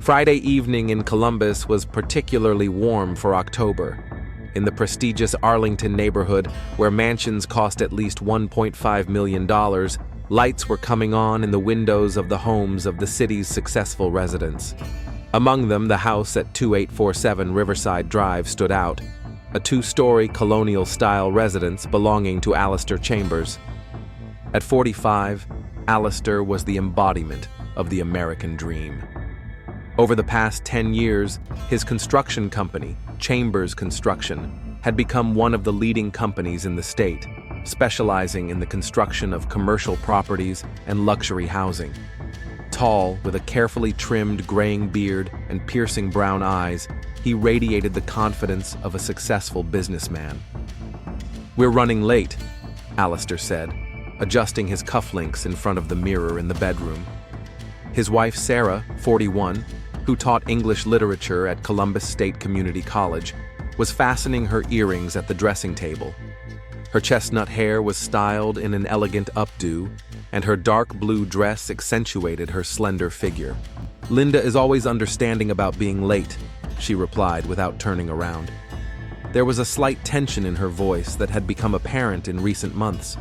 Friday evening in Columbus was particularly warm for October. In the prestigious Arlington neighborhood, where mansions cost at least $1.5 million, lights were coming on in the windows of the homes of the city's successful residents. Among them, the house at 2847 Riverside Drive stood out, a two-story colonial-style residence belonging to Alistair Chambers. At 45, Alistair was the embodiment of the American dream. Over the past 10 years, his construction company, Chambers Construction, had become one of the leading companies in the state, specializing in the construction of commercial properties and luxury housing. Tall, with a carefully trimmed graying beard and piercing brown eyes, he radiated the confidence of a successful businessman. "We're running late," Alistair said, adjusting his cufflinks in front of the mirror in the bedroom. His wife Sarah, 41, who taught English literature at Columbus State Community College, was fastening her earrings at the dressing table. Her chestnut hair was styled in an elegant updo, and her dark blue dress accentuated her slender figure. "Linda is always understanding about being late," she replied without turning around. There was a slight tension in her voice that had become apparent in recent months.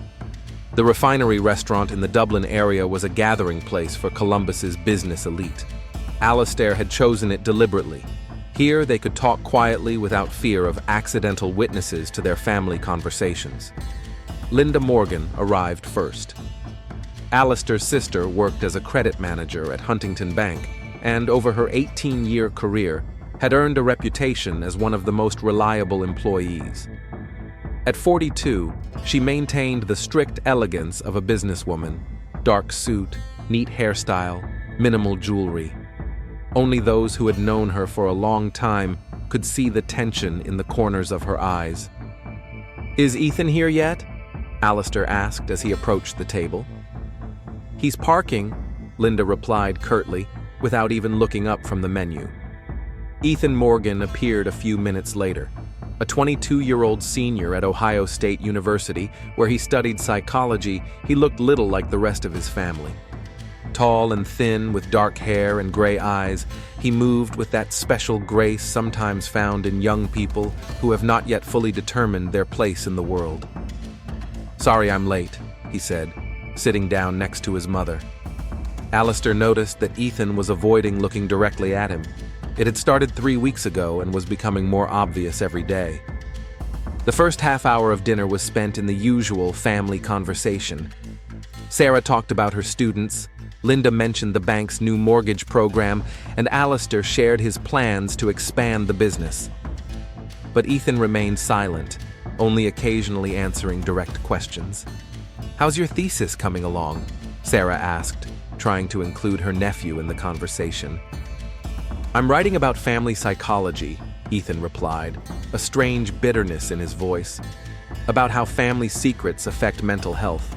The Refinery restaurant in the Dublin area was a gathering place for Columbus's business elite. Alistair had chosen it deliberately. Here they could talk quietly without fear of accidental witnesses to their family conversations. Linda Morgan arrived first. Alistair's sister worked as a credit manager at Huntington Bank, and over her 18-year career, had earned a reputation as one of the most reliable employees. At 42, she maintained the strict elegance of a businesswoman: dark suit, neat hairstyle, minimal jewelry. Only those who had known her for a long time could see the tension in the corners of her eyes. "Is Ethan here yet?" Alistair asked as he approached the table. "He's parking," Linda replied curtly, without even looking up from the menu. Ethan Morgan appeared a few minutes later. A 22-year-old senior at Ohio State University, where he studied psychology, he looked little like the rest of his family. Tall and thin, with dark hair and gray eyes, he moved with that special grace sometimes found in young people who have not yet fully determined their place in the world. "Sorry I'm late," he said, sitting down next to his mother. Alistair noticed that Ethan was avoiding looking directly at him. It had started 3 weeks ago and was becoming more obvious every day. The first half hour of dinner was spent in the usual family conversation. Sarah talked about her students, Linda mentioned the bank's new mortgage program, and Alistair shared his plans to expand the business. But Ethan remained silent, only occasionally answering direct questions. "How's your thesis coming along?" Sarah asked, trying to include her nephew in the conversation. "I'm writing about family psychology," Ethan replied, a strange bitterness in his voice, "about how family secrets affect mental health."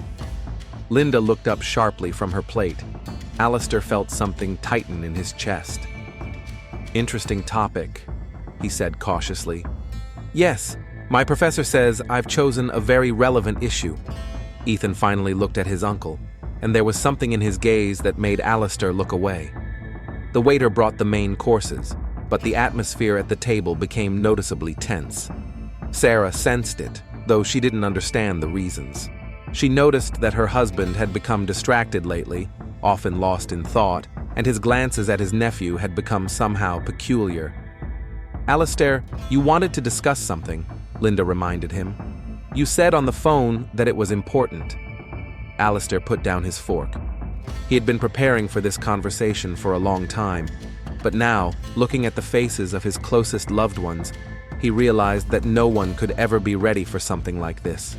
Linda looked up sharply from her plate. Alistair felt something tighten in his chest. "Interesting topic," he said cautiously. "Yes, my professor says I've chosen a very relevant issue." Ethan finally looked at his uncle, and there was something in his gaze that made Alistair look away. The waiter brought the main courses, but the atmosphere at the table became noticeably tense. Sarah sensed it, though she didn't understand the reasons. She noticed that her husband had become distracted lately, often lost in thought, and his glances at his nephew had become somehow peculiar. "Alistair, you wanted to discuss something," Linda reminded him. "You said on the phone that it was important." Alistair put down his fork. He had been preparing for this conversation for a long time, but now, looking at the faces of his closest loved ones, he realized that no one could ever be ready for something like this.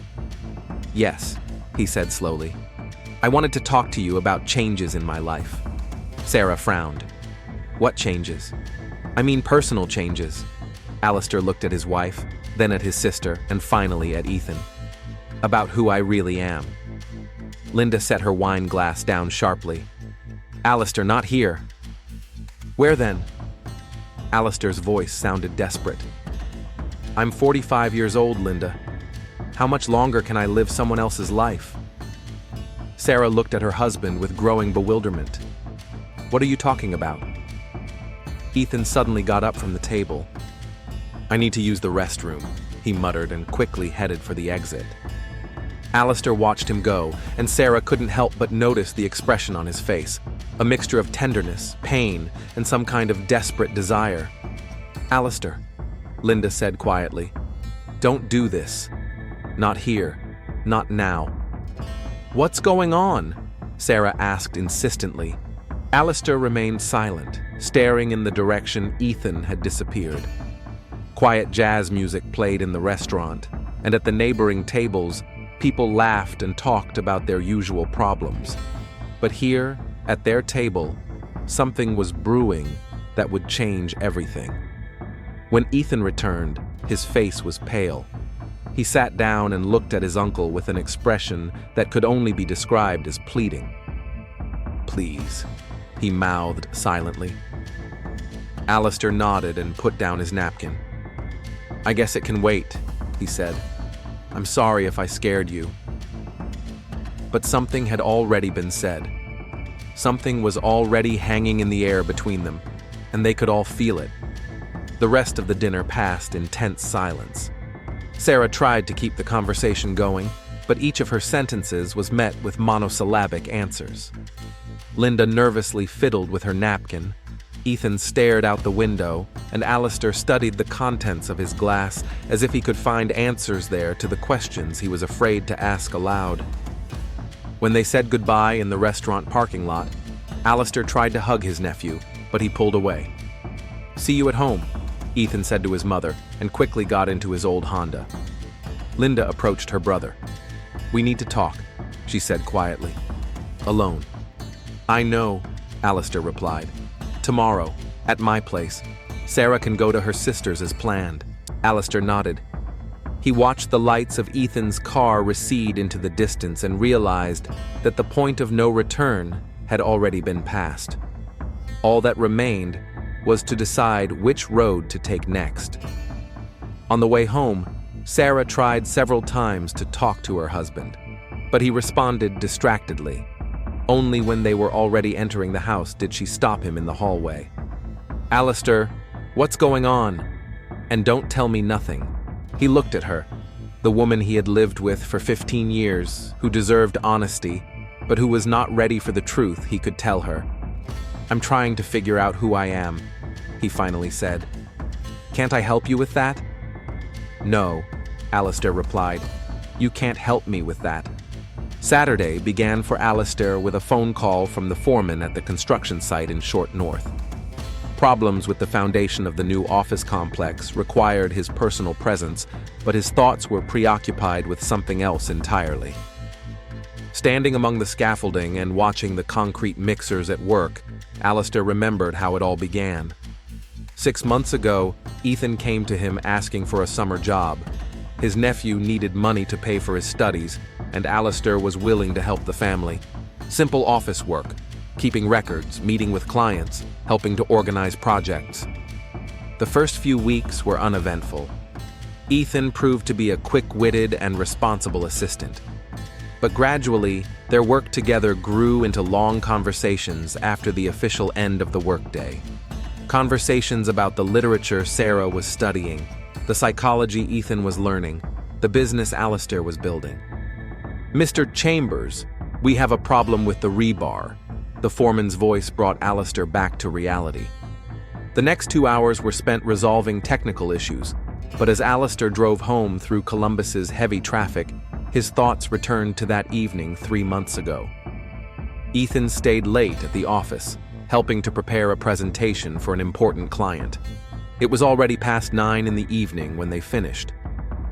"Yes," he said slowly. "I wanted to talk to you about changes in my life." Sarah frowned. "What changes?" "I mean personal changes." Alistair looked at his wife, then at his sister, and finally at Ethan. "About who I really am." Linda set her wine glass down sharply. "Alistair, not here." "Where then?" Alistair's voice sounded desperate. "I'm 45 years old, Linda. How much longer can I live someone else's life?" Sarah looked at her husband with growing bewilderment. "What are you talking about?" Ethan suddenly got up from the table. "I need to use the restroom," he muttered and quickly headed for the exit. Alistair watched him go, and Sarah couldn't help but notice the expression on his face, a mixture of tenderness, pain, and some kind of desperate desire. "Alistair," Linda said quietly, "don't do this. Not here. Not now." "What's going on?" Sarah asked insistently. Alistair remained silent, staring in the direction Ethan had disappeared. Quiet jazz music played in the restaurant, and at the neighboring tables, people laughed and talked about their usual problems. But here, at their table, something was brewing that would change everything. When Ethan returned, his face was pale. He sat down and looked at his uncle with an expression that could only be described as pleading. "Please," he mouthed silently. Alistair nodded and put down his napkin. "I guess it can wait," he said. "I'm sorry if I scared you." But something had already been said. Something was already hanging in the air between them, and they could all feel it. The rest of the dinner passed in tense silence. Sarah tried to keep the conversation going, but each of her sentences was met with monosyllabic answers. Linda nervously fiddled with her napkin. Ethan stared out the window, and Alistair studied the contents of his glass as if he could find answers there to the questions he was afraid to ask aloud. When they said goodbye in the restaurant parking lot, Alistair tried to hug his nephew, but he pulled away. "See you at home," Ethan said to his mother, and quickly got into his old Honda. Linda approached her brother. "We need to talk," she said quietly. "Alone." "I know," Alistair replied. "Tomorrow, at my place. Sarah can go to her sister's as planned." Alistair nodded. He watched the lights of Ethan's car recede into the distance and realized that the point of no return had already been passed. All that remained was to decide which road to take next. On the way home, Sarah tried several times to talk to her husband, but he responded distractedly. Only when they were already entering the house did she stop him in the hallway. "Alistair, what's going on? And don't tell me nothing." He looked at her, the woman he had lived with for 15 years, who deserved honesty, but who was not ready for the truth he could tell her. "I'm trying to figure out who I am," he finally said. "Can't I help you with that?" "No," Alistair replied. "You can't help me with that." Saturday began for Alistair with a phone call from the foreman at the construction site in Sh0t North. Problems with the foundation of the new office complex required his personal presence, but his thoughts were preoccupied with something else entirely. Standing among the scaffolding and watching the concrete mixers at work, Alistair remembered how it all began. 6 months ago, Ethan came to him asking for a summer job. His nephew needed money to pay for his studies, and Alistair was willing to help the family. Simple office work, keeping records, meeting with clients, helping to organize projects. The first few weeks were uneventful. Ethan proved to be a quick-witted and responsible assistant. But gradually, their work together grew into long conversations after the official end of the workday. Conversations about the literature Sarah was studying, the psychology Ethan was learning, the business Alistair was building. "Mr. Chambers, we have a problem with the rebar." The foreman's voice brought Alistair back to reality. The next 2 hours were spent resolving technical issues, but as Alistair drove home through Columbus's heavy traffic, his thoughts returned to that evening 3 months ago. Ethan stayed late at the office, helping to prepare a presentation for an important client. It was already past 9 in the evening when they finished.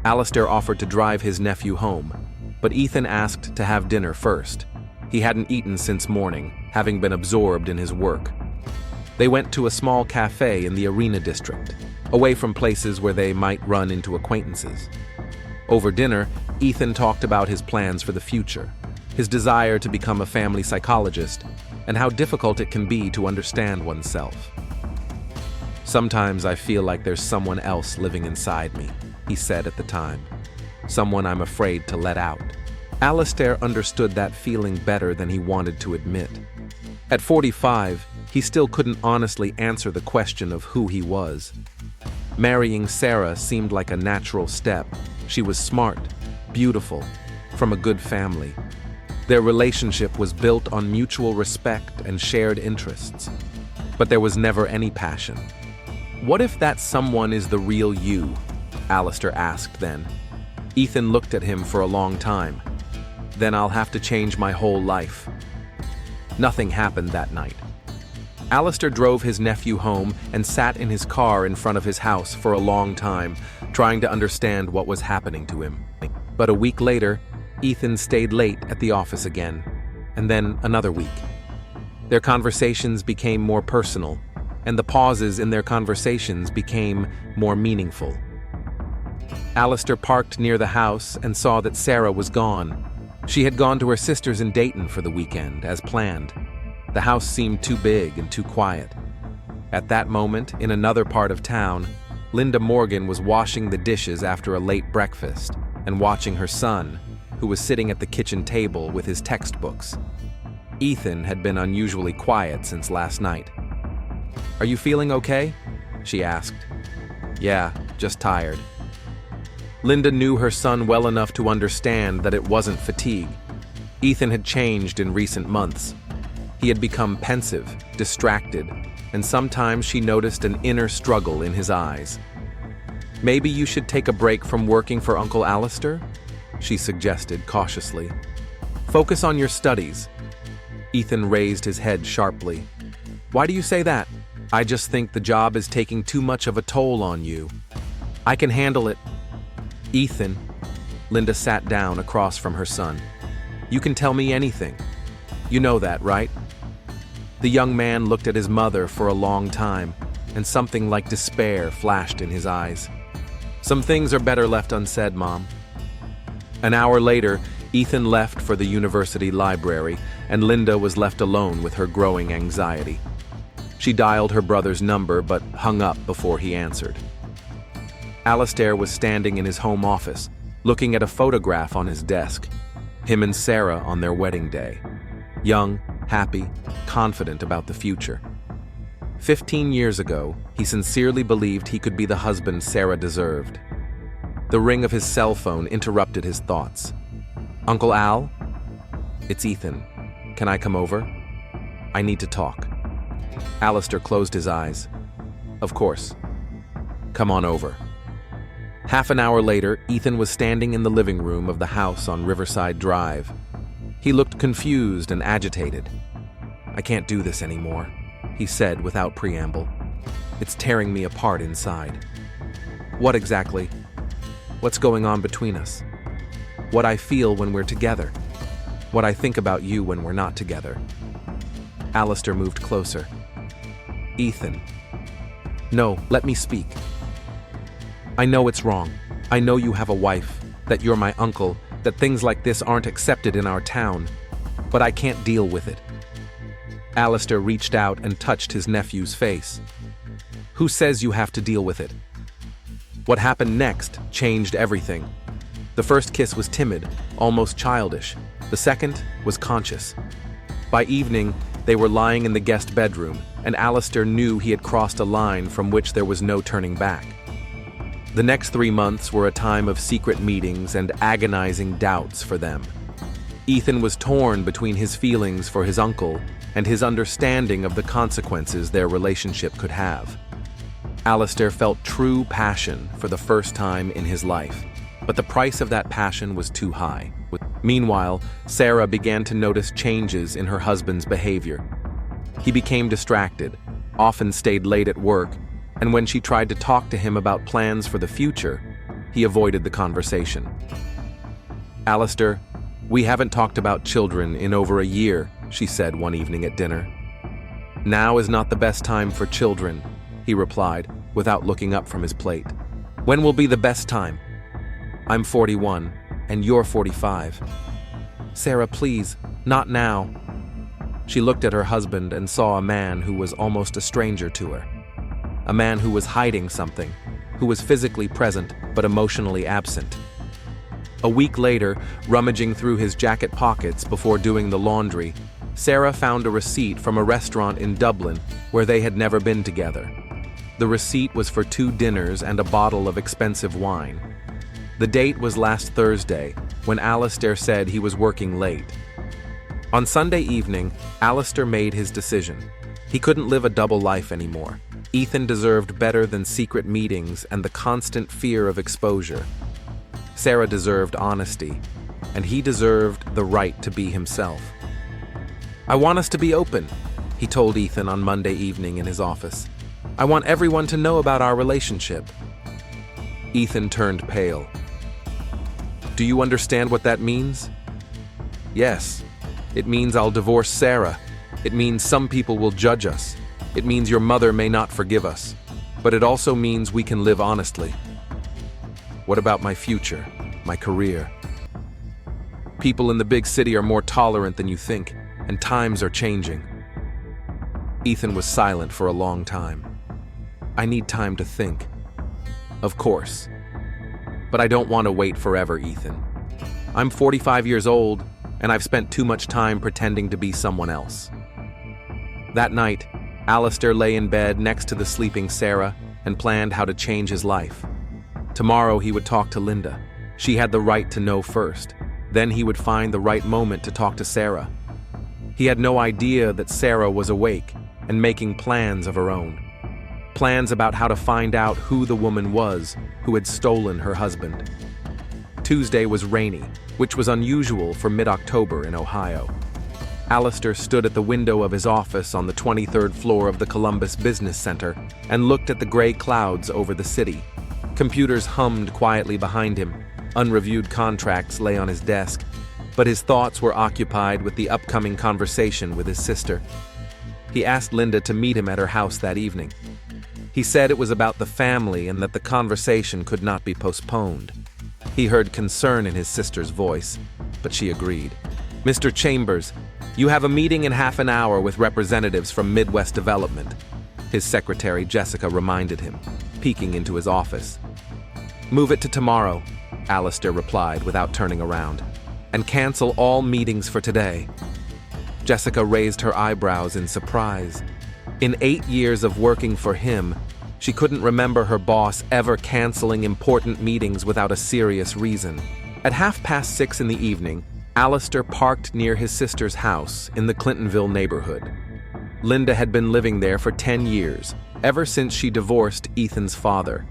Alistair offered to drive his nephew home, but Ethan asked to have dinner first. He hadn't eaten since morning, having been absorbed in his work. They went to a small cafe in the Arena district, away from places where they might run into acquaintances. Over dinner, Ethan talked about his plans for the future, his desire to become a family psychologist, and how difficult it can be to understand oneself. "Sometimes I feel like there's someone else living inside me," he said at the time. "Someone I'm afraid to let out." Alistair understood that feeling better than he wanted to admit. At 45, he still couldn't honestly answer the question of who he was. Marrying Sarah seemed like a natural step. She was smart, beautiful, from a good family. Their relationship was built on mutual respect and shared interests. But there was never any passion. "What if that someone is the real you?" Alistair asked then. Ethan looked at him for a long time. "Then I'll have to change my whole life." Nothing happened that night. Alistair drove his nephew home and sat in his car in front of his house for a long time, trying to understand what was happening to him. But a week later, Ethan stayed late at the office again, and then another week. Their conversations became more personal, and the pauses in their conversations became more meaningful. Alistair parked near the house and saw that Sarah was gone. She had gone to her sister's in Dayton for the weekend, as planned. The house seemed too big and too quiet. At that moment, in another part of town, Linda Morgan was washing the dishes after a late breakfast and watching her son, who was sitting at the kitchen table with his textbooks. Ethan had been unusually quiet since last night. "Are you feeling okay?" she asked. "Yeah, just tired." Linda knew her son well enough to understand that it wasn't fatigue. Ethan had changed in recent months. He had become pensive, distracted, and sometimes she noticed an inner struggle in his eyes. "Maybe you should take a break from working for Uncle Alistair?" she suggested cautiously. "Focus on your studies." Ethan raised his head sharply. "Why do you say that?" "I just think the job is taking too much of a toll on you." "I can handle it." "Ethan," Linda sat down across from her son. "You can tell me anything. You know that, right?" The young man looked at his mother for a long time, and something like despair flashed in his eyes. "Some things are better left unsaid, Mom." An hour later, Ethan left for the university library, and Linda was left alone with her growing anxiety. She dialed her brother's number but hung up before he answered. Alistair was standing in his home office, looking at a photograph on his desk. Him and Sarah on their wedding day. Young, happy, confident about the future. 15 years ago, he sincerely believed he could be the husband Sarah deserved. The ring of his cell phone interrupted his thoughts. "Uncle Al?" "It's Ethan. Can I come over? I need to talk." Alistair closed his eyes. "Of course. Come on over." Half an hour later, Ethan was standing in the living room of the house on Riverside Drive. He looked confused and agitated. "I can't do this anymore," he said without preamble. "It's tearing me apart inside." "What exactly? What's going on between us?" "What I feel when we're together. What I think about you when we're not together." Alistair moved closer. "Ethan." "No, let me speak. I know it's wrong. I know you have a wife, that you're my uncle, that things like this aren't accepted in our town. But I can't deal with it." Alistair reached out and touched his nephew's face. "Who says you have to deal with it?" What happened next changed everything. The first kiss was timid, almost childish. The second was conscious. By evening, they were lying in the guest bedroom, and Alistair knew he had crossed a line from which there was no turning back. The next 3 months were a time of secret meetings and agonizing doubts for them. Ethan was torn between his feelings for his uncle and his understanding of the consequences their relationship could have. Alistair felt true passion for the first time in his life, but the price of that passion was too high. Meanwhile, Sarah began to notice changes in her husband's behavior. He became distracted, often stayed late at work, and when she tried to talk to him about plans for the future, he avoided the conversation. "Alistair, we haven't talked about children in over a year," she said one evening at dinner. "Now is not the best time for children," he replied, without looking up from his plate. "When will be the best time?" "I'm 41, and you're 45. "Sarah, please, not now." She looked at her husband and saw a man who was almost a stranger to her. A man who was hiding something, who was physically present but emotionally absent. A week later, rummaging through his jacket pockets before doing the laundry, Sarah found a receipt from a restaurant in Dublin where they had never been together. The receipt was for 2 dinners and a bottle of expensive wine. The date was last Thursday, when Alistair said he was working late. On Sunday evening, Alistair made his decision. He couldn't live a double life anymore. Ethan deserved better than secret meetings and the constant fear of exposure. Sarah deserved honesty, and he deserved the right to be himself. "I want us to be open," he told Ethan on Monday evening in his office. "I want everyone to know about our relationship." Ethan turned pale. "Do you understand what that means?" "Yes. It means I'll divorce Sarah. It means some people will judge us. It means your mother may not forgive us. But it also means we can live honestly." "What about my future, my career?" "People in the big city are more tolerant than you think, and times are changing." Ethan was silent for a long time. "I need time to think." "Of course. But I don't want to wait forever, Ethan. I'm 45 years old, and I've spent too much time pretending to be someone else." That night, Alistair lay in bed next to the sleeping Sarah and planned how to change his life. Tomorrow he would talk to Linda. She had the right to know first. Then he would find the right moment to talk to Sarah. He had no idea that Sarah was awake and making plans of her own. Plans about how to find out who the woman was who had stolen her husband. Tuesday was rainy, which was unusual for mid-October in Ohio. Alistair stood at the window of his office on the 23rd floor of the Columbus Business Center and looked at the gray clouds over the city. Computers hummed quietly behind him. Unreviewed contracts lay on his desk, but his thoughts were occupied with the upcoming conversation with his sister. He asked Linda to meet him at her house that evening. He said it was about the family and that the conversation could not be postponed. He heard concern in his sister's voice, but she agreed. "Mr. Chambers, you have a meeting in half an hour with representatives from Midwest Development," his secretary Jessica reminded him, peeking into his office. "Move it to tomorrow," Alistair replied without turning around, "and cancel all meetings for today." Jessica raised her eyebrows in surprise. In 8 years of working for him, she couldn't remember her boss ever canceling important meetings without a serious reason. At 6:30 in the evening, Alistair parked near his sister's house in the Clintonville neighborhood. Linda had been living there for 10 years, ever since she divorced Ethan's father.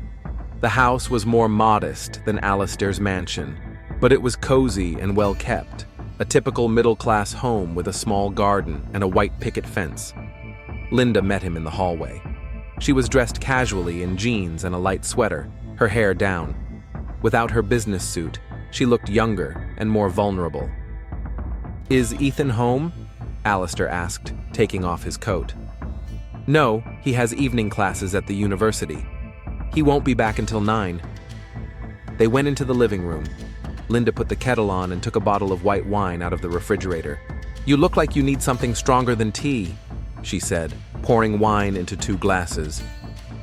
The house was more modest than Alistair's mansion, but it was cozy and well kept, a typical middle-class home with a small garden and a white picket fence. Linda met him in the hallway. She was dressed casually in jeans and a light sweater, her hair down. Without her business suit, she looked younger and more vulnerable. "Is Ethan home?" Alistair asked, taking off his coat. "No, he has evening classes at the university. He won't be back until 9. They went into the living room. Linda put the kettle on and took a bottle of white wine out of the refrigerator. "You look like you need something stronger than tea," she said, pouring wine into 2 glasses.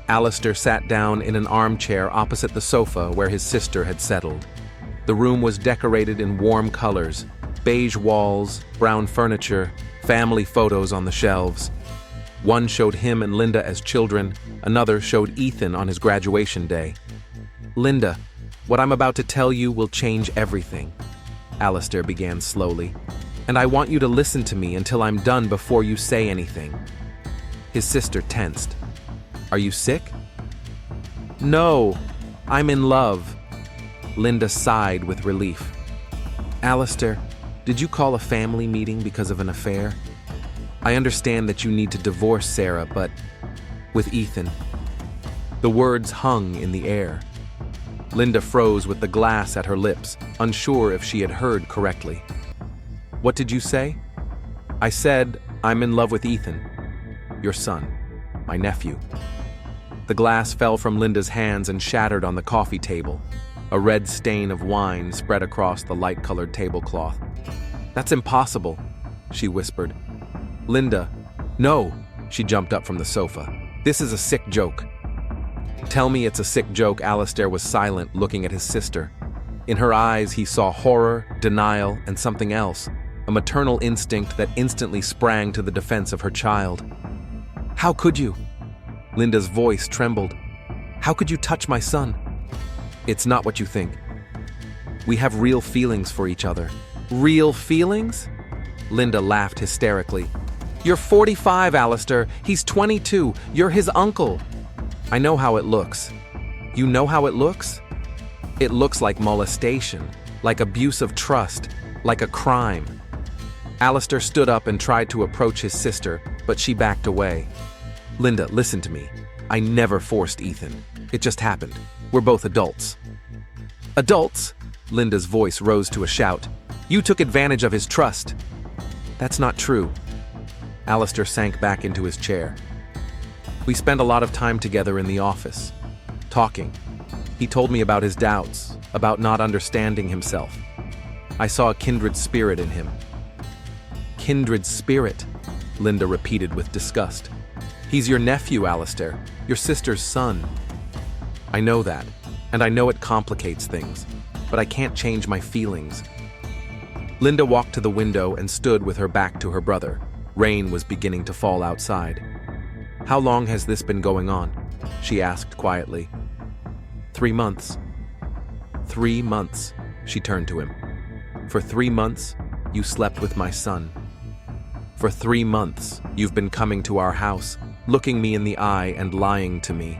Alistair sat down in an armchair opposite the sofa where his sister had settled. The room was decorated in warm colors, beige walls, brown furniture, family photos on the shelves. One showed him and Linda as children, another showed Ethan on his graduation day. "Linda, what I'm about to tell you will change everything," Alistair began slowly, "and I want you to listen to me until I'm done before you say anything." His sister tensed. "Are you sick?" "No, I'm in love." Linda sighed with relief. "Alistair, did you call a family meeting because of an affair? I understand that you need to divorce Sarah, but with Ethan." The words hung in the air. Linda froze with the glass at her lips, unsure if she had heard correctly. "What did you say?" "I said, I'm in love with Ethan. Your son, my nephew." The glass fell from Linda's hands and shattered on the coffee table. A red stain of wine spread across the light-colored tablecloth. "That's impossible," she whispered. "Linda, no," she jumped up from the sofa. "This is a sick joke." "Tell me it's a sick joke." Alistair was silent, looking at his sister. In her eyes, he saw horror, denial, and something else. a maternal instinct that instantly sprang to the defense of her child. "How could you?" Linda's voice trembled. "How could you touch my son?" "It's not what you think. We have real feelings for each other." "Real feelings?" Linda laughed hysterically. "You're 45, Alistair. He's 22. You're his uncle." "I know how it looks." "You know how it looks?" "It looks like molestation, like abuse of trust, like a crime." Alistair stood up and tried to approach his sister, but she backed away. "Linda, listen to me. I never forced Ethan. It just happened. We're both adults." "Adults?" Linda's voice rose to a shout. "You took advantage of his trust." "That's not true." Alistair sank back into his chair. "We spent a lot of time together in the office, talking. He told me about his doubts, about not understanding himself. I saw a kindred spirit in him." "Kindred spirit?" Linda repeated with disgust. "He's your nephew, Alistair, your sister's son." "I know that, and I know it complicates things, but I can't change my feelings." Linda walked to the window and stood with her back to her brother. Rain was beginning to fall outside. "How long has this been going on?" she asked quietly. 3 months. 3 months, she turned to him. "For 3 months, you slept with my son. For 3 months, you've been coming to our house, looking me in the eye and lying to me.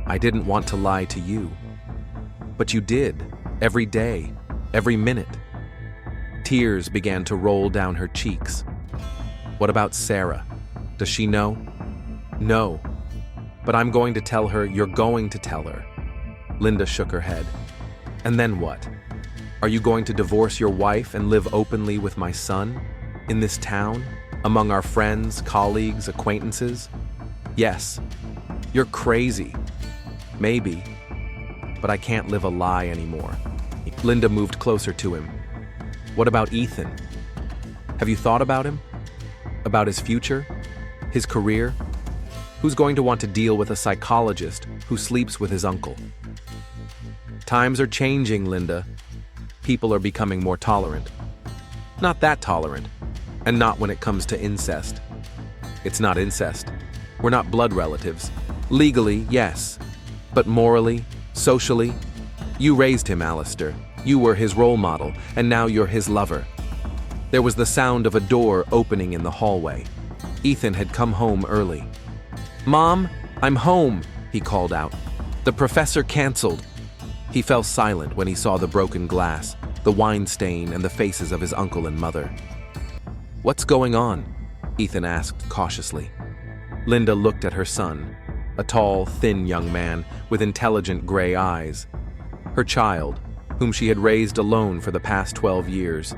I didn't want to lie to you. But you did, every day, every minute." Tears began to roll down her cheeks. "What about Sarah? Does she know?" "No. But I'm going to tell her you're going to tell her." Linda shook her head. "And then what? Are you going to divorce your wife and live openly with my son? In this town? Among our friends, colleagues, acquaintances?" "Yes. You're crazy." "Maybe. But I can't live a lie anymore." Linda moved closer to him. "What about Ethan? Have you thought about him? About his future? His career? Who's going to want to deal with a psychologist who sleeps with his uncle?" "Times are changing, Linda. People are becoming more tolerant." "Not that tolerant. And not when it comes to incest." "It's not incest. We're not blood relatives. Legally, yes. But morally, socially? You raised him, Alistair. You were his role model, and now you're his lover." There was the sound of a door opening in the hallway. Ethan had come home early. "Mom, I'm home," he called out. "The professor canceled." He fell silent when he saw the broken glass, the wine stain, and the faces of his uncle and mother. "What's going on?" Ethan asked cautiously. Linda looked at her son, a tall, thin young man with intelligent gray eyes. Her child, whom she had raised alone for the past 12 years,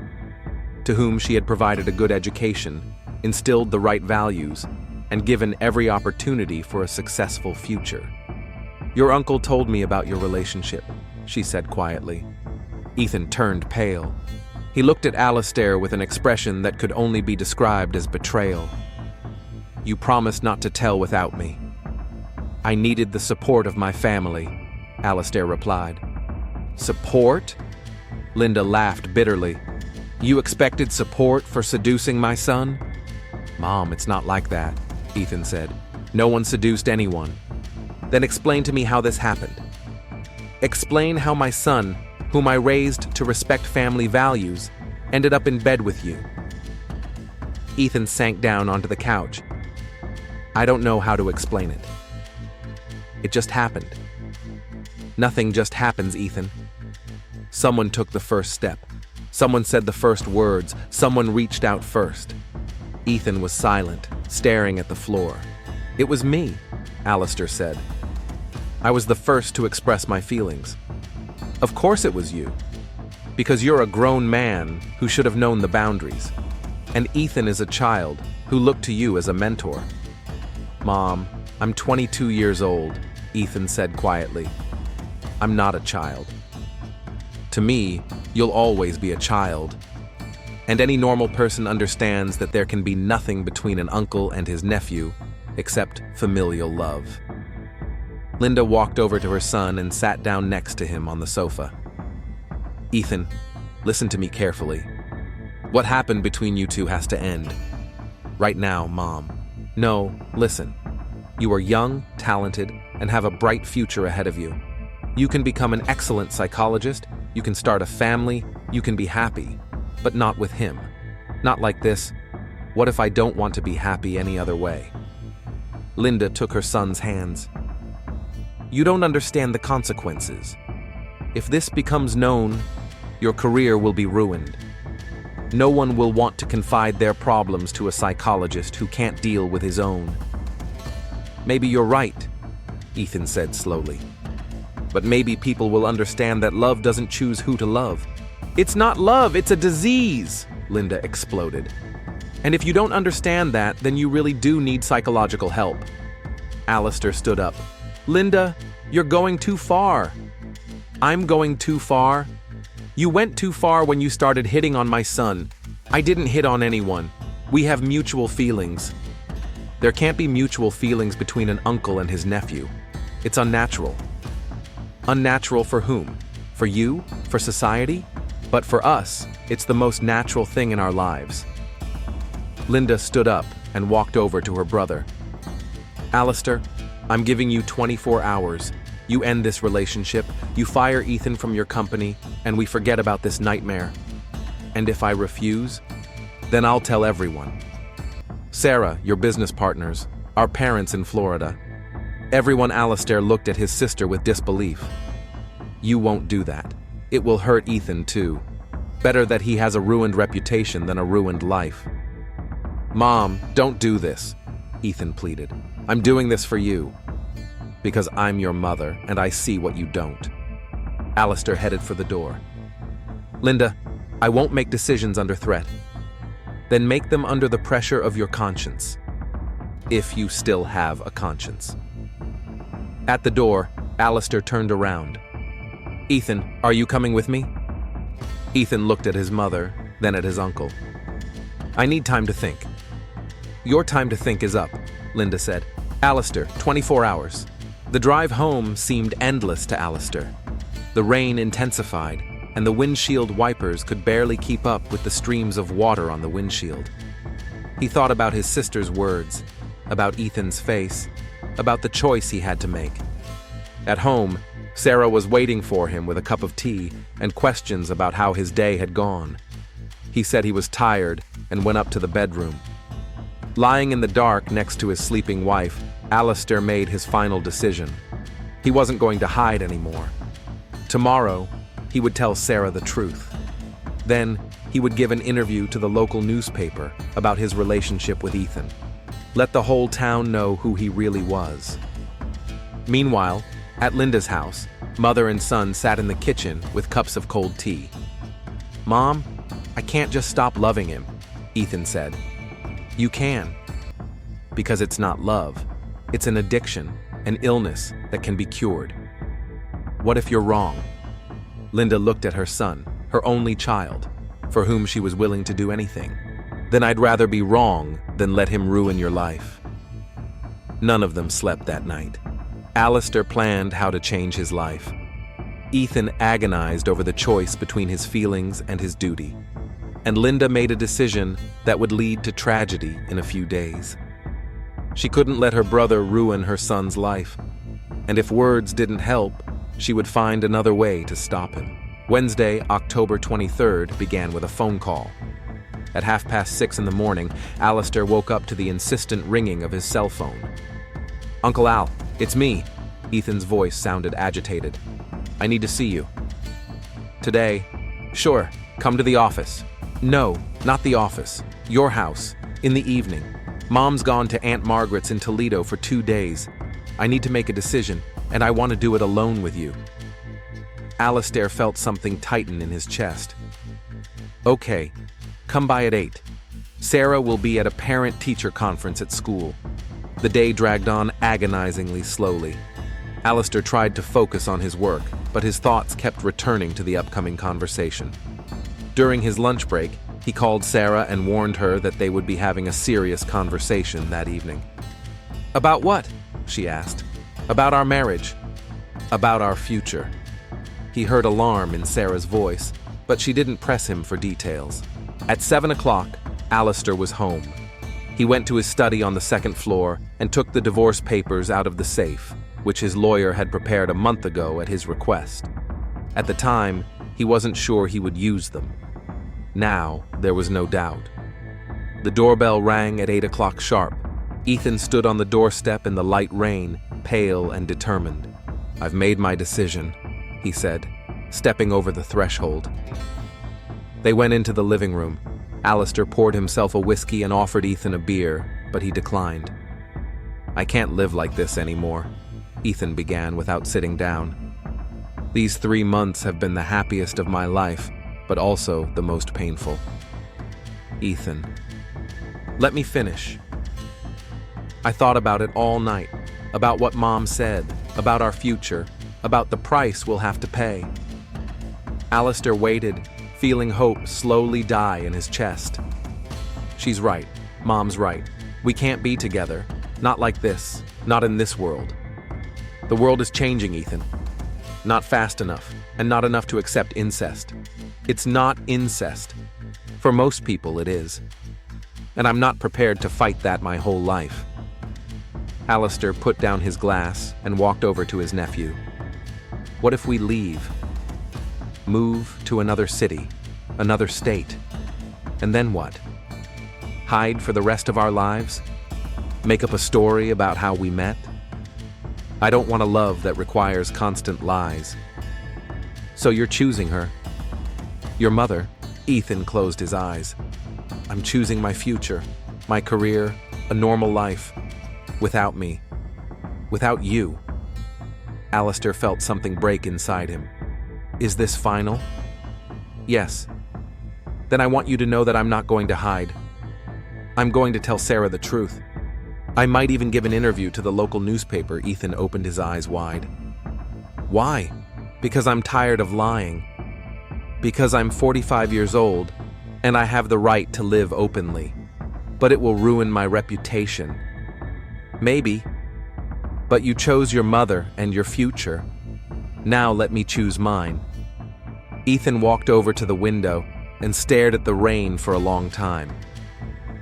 to whom she had provided a good education, instilled the right values, and given every opportunity for a successful future. "Your uncle told me about your relationship," she said quietly. Ethan turned pale. He looked at Alistair with an expression that could only be described as betrayal. "You promised not to tell without me." "I needed the support of my family," Alistair replied. "Support?" Linda laughed bitterly. "You expected support for seducing my son?" "Mom, it's not like that," Ethan said. "No one seduced anyone." "Then explain to me how this happened. Explain how my son, whom I raised to respect family values, ended up in bed with you." Ethan sank down onto the couch. "I don't know how to explain it. It just happened." "Nothing just happens, Ethan. Someone took the first step. Someone said the first words. Someone reached out first." Ethan was silent, staring at the floor. "It was me," Alistair said. "I was the first to express my feelings." "Of course it was you. Because you're a grown man who should have known the boundaries. And Ethan is a child who looked to you as a mentor." "Mom, I'm 22 years old," Ethan said quietly. "I'm not a child. To me, you'll always be a child. And any normal person understands that there can be nothing between an uncle and his nephew except familial love." Linda walked over to her son and sat down next to him on the sofa. "Ethan, listen to me carefully. What happened between you two has to end. Right now, Mom. No, listen. You are young, talented, and have a bright future ahead of you. You can become an excellent psychologist, you can start a family, you can be happy, but not with him. Not like this. What if I don't want to be happy any other way? Linda took her son's hands. You don't understand the consequences. If this becomes known, your career will be ruined. No one will want to confide their problems to a psychologist who can't deal with his own. Maybe you're right, Ethan said slowly. But maybe people will understand that love doesn't choose who to love. It's not love, it's a disease, Linda exploded. And if you don't understand that, then you really do need psychological help. Alistair stood up. Linda, you're going too far. I'm going too far. You went too far when you started hitting on my son. I didn't hit on anyone. We have mutual feelings. There can't be mutual feelings between an uncle and his nephew. It's unnatural. Unnatural for whom? For you? For society? But for us, it's the most natural thing in our lives. Linda stood up and walked over to her brother. Alistair, I'm giving you 24 hours. You end this relationship, you fire Ethan from your company, and we forget about this nightmare. And if I refuse, then I'll tell everyone. Sarah, your business partners, our parents in Florida. Everyone. Alistair looked at his sister with disbelief. You won't do that. It will hurt Ethan too. Better that he has a ruined reputation than a ruined life. Mom, don't do this, Ethan pleaded. I'm doing this for you. Because I'm your mother, and I see what you don't. Alistair headed for the door. Linda, I won't make decisions under threat. Then make them under the pressure of your conscience. If you still have a conscience. At the door, Alistair turned around. Ethan, are you coming with me? Ethan looked at his mother, then at his uncle. I need time to think. Your time to think is up, Linda said. Alistair, 24 hours. The drive home seemed endless to Alistair. The rain intensified, and the windshield wipers could barely keep up with the streams of water on the windshield. He thought about his sister's words, about Ethan's face, about the choice he had to make. At home, Sarah was waiting for him with a cup of tea and questions about how his day had gone. He said he was tired and went up to the bedroom. Lying in the dark next to his sleeping wife, Alistair made his final decision. He wasn't going to hide anymore. Tomorrow, he would tell Sarah the truth. Then, he would give an interview to the local newspaper about his relationship with Ethan. Let the whole town know who he really was. Meanwhile, at Linda's house, mother and son sat in the kitchen with cups of cold tea. Mom, I can't just stop loving him, Ethan said. You can. Because it's not love. It's an addiction, an illness that can be cured. What if you're wrong? Linda looked at her son, her only child, for whom she was willing to do anything. Then I'd rather be wrong than let him ruin your life. None of them slept that night. Alistair planned how to change his life. Ethan agonized over the choice between his feelings and his duty. And Linda made a decision that would lead to tragedy in a few days. She couldn't let her brother ruin her son's life. And if words didn't help, she would find another way to stop him. Wednesday, October 23rd, began with a phone call. At 6:30 in the morning, Alistair woke up to the insistent ringing of his cell phone. Uncle Al, it's me. Ethan's voice sounded agitated. I need to see you. Today? Sure, come to the office. No, not the office. Your house. In the evening. Mom's gone to Aunt Margaret's in Toledo for 2 days. I need to make a decision, and I want to do it alone with you. Alistair felt something tighten in his chest. Okay, come by at 8. Sarah will be at a parent-teacher conference at school. The day dragged on agonizingly slowly. Alistair tried to focus on his work, but his thoughts kept returning to the upcoming conversation. During his lunch break, he called Sarah and warned her that they would be having a serious conversation that evening. About what? She asked. About our marriage. About our future. He heard alarm in Sarah's voice, but she didn't press him for details. At 7 o'clock, Alistair was home. He went to his study on the second floor and took the divorce papers out of the safe, which his lawyer had prepared a month ago at his request. At the time, he wasn't sure he would use them. Now, there was no doubt. The doorbell rang at 8 o'clock sharp. Ethan stood on the doorstep in the light rain, pale and determined. "I've made my decision," he said, stepping over the threshold. They went into the living room. Alistair poured himself a whiskey and offered Ethan a beer, but he declined. "I can't live like this anymore," Ethan began without sitting down. "These 3 months have been the happiest of my life, but also the most painful." "Ethan, let me finish. I thought about it all night, about what Mom said, about our future, about the price we'll have to pay." Alistair waited, feeling hope slowly die in his chest. "She's right. Mom's right. We can't be together. Not like this. Not in this world. The world is changing, Ethan. Not fast enough, and not enough to accept incest. It's not incest. For most people, it is. And I'm not prepared to fight that my whole life." Alistair put down his glass and walked over to his nephew. "What if we leave? Move to another city, another state. And then what? Hide for the rest of our lives? Make up a story about how we met? I don't want a love that requires constant lies." "So you're choosing her? Your mother?" Ethan closed his eyes. "I'm choosing my future, my career, a normal life. Without me. Without you." Alistair felt something break inside him. "Is this final?" "Yes." "Then I want you to know that I'm not going to hide. I'm going to tell Sarah the truth. I might even give an interview to the local newspaper." Ethan opened his eyes wide. "Why?" "Because I'm tired of lying. Because I'm 45 years old, and I have the right to live openly. But it will ruin my reputation." "Maybe. But you chose your mother and your future. Now let me choose mine." Ethan walked over to the window and stared at the rain for a long time.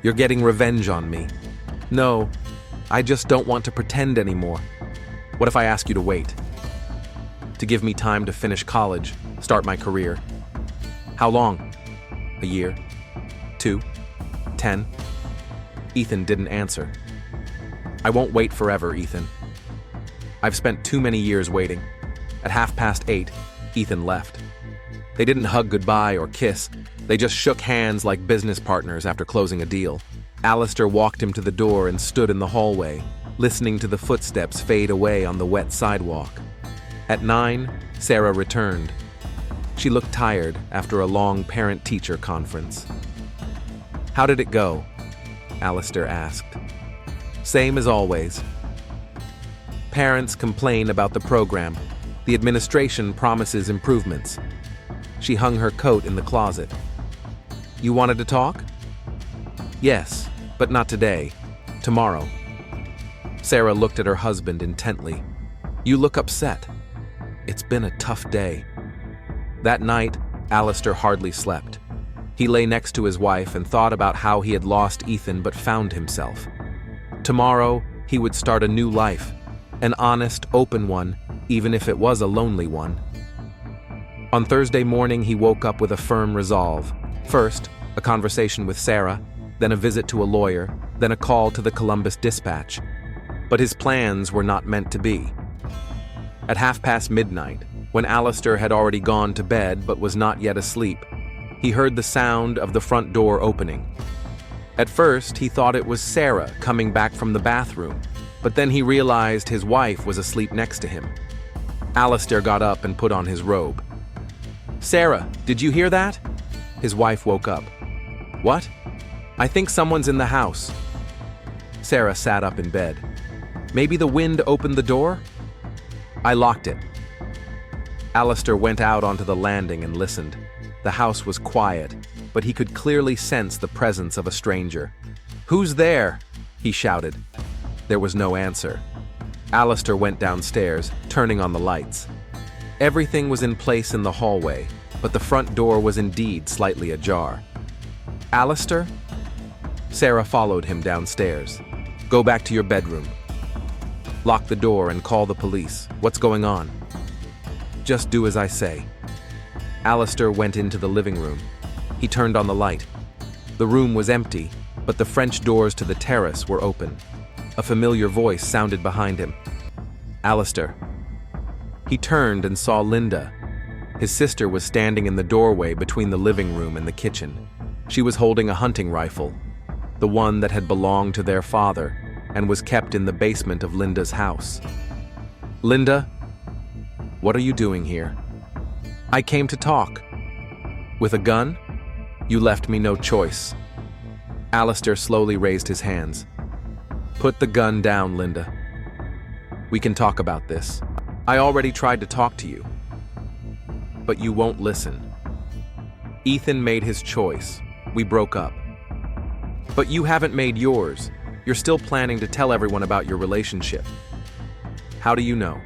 "You're getting revenge on me." "No, I just don't want to pretend anymore." "What if I ask you to wait? To give me time to finish college, start my career?" "How long? A year? 2? 10? Ethan didn't answer. "I won't wait forever, Ethan. I've spent too many years waiting." At 8:30, Ethan left. They didn't hug goodbye or kiss. They just shook hands like business partners after closing a deal. Alistair walked him to the door and stood in the hallway, listening to the footsteps fade away on the wet sidewalk. At 9, Sarah returned. She looked tired after a long parent-teacher conference. "How did it go?" Alistair asked. "Same as always. Parents complain about the program. The administration promises improvements." She hung her coat in the closet. "You wanted to talk?" "Yes, but not today. Tomorrow." Sarah looked at her husband intently. "You look upset." "It's been a tough day." That night, Alistair hardly slept. He lay next to his wife and thought about how he had lost Ethan but found himself. Tomorrow, he would start a new life, an honest, open one, even if it was a lonely one. On Thursday morning, he woke up with a firm resolve. First, a conversation with Sarah, then a visit to a lawyer, then a call to the Columbus Dispatch. But his plans were not meant to be. At midnight, when Alistair had already gone to bed but was not yet asleep, he heard the sound of the front door opening. At first, he thought it was Sarah coming back from the bathroom, but then he realized his wife was asleep next to him. Alistair got up and put on his robe. "Sarah, did you hear that?" His wife woke up. "What?" "I think someone's in the house." Sarah sat up in bed. "Maybe the wind opened the door?" "I locked it." Alistair went out onto the landing and listened. The house was quiet, but he could clearly sense the presence of a stranger. "Who's there?" he shouted. There was no answer. Alistair went downstairs, turning on the lights. Everything was in place in the hallway, but the front door was indeed slightly ajar. Alistair? Sarah followed him downstairs. Go back to your bedroom. Lock the door and call the police. What's going on? Just do as I say. Alistair went into the living room. He turned on the light. The room was empty, but the French doors to the terrace were open. A familiar voice sounded behind him. Alistair. He turned and saw Linda. His sister was standing in the doorway between the living room and the kitchen. She was holding a hunting rifle, the one that had belonged to their father and was kept in the basement of Linda's house. Linda, what are you doing here? I came to talk. With a gun? You left me no choice. Alistair slowly raised his hands. Put the gun down, Linda. We can talk about this. I already tried to talk to you, but you won't listen. Ethan made his choice. We broke up. But you haven't made yours. You're still planning to tell everyone about your relationship. How do you know?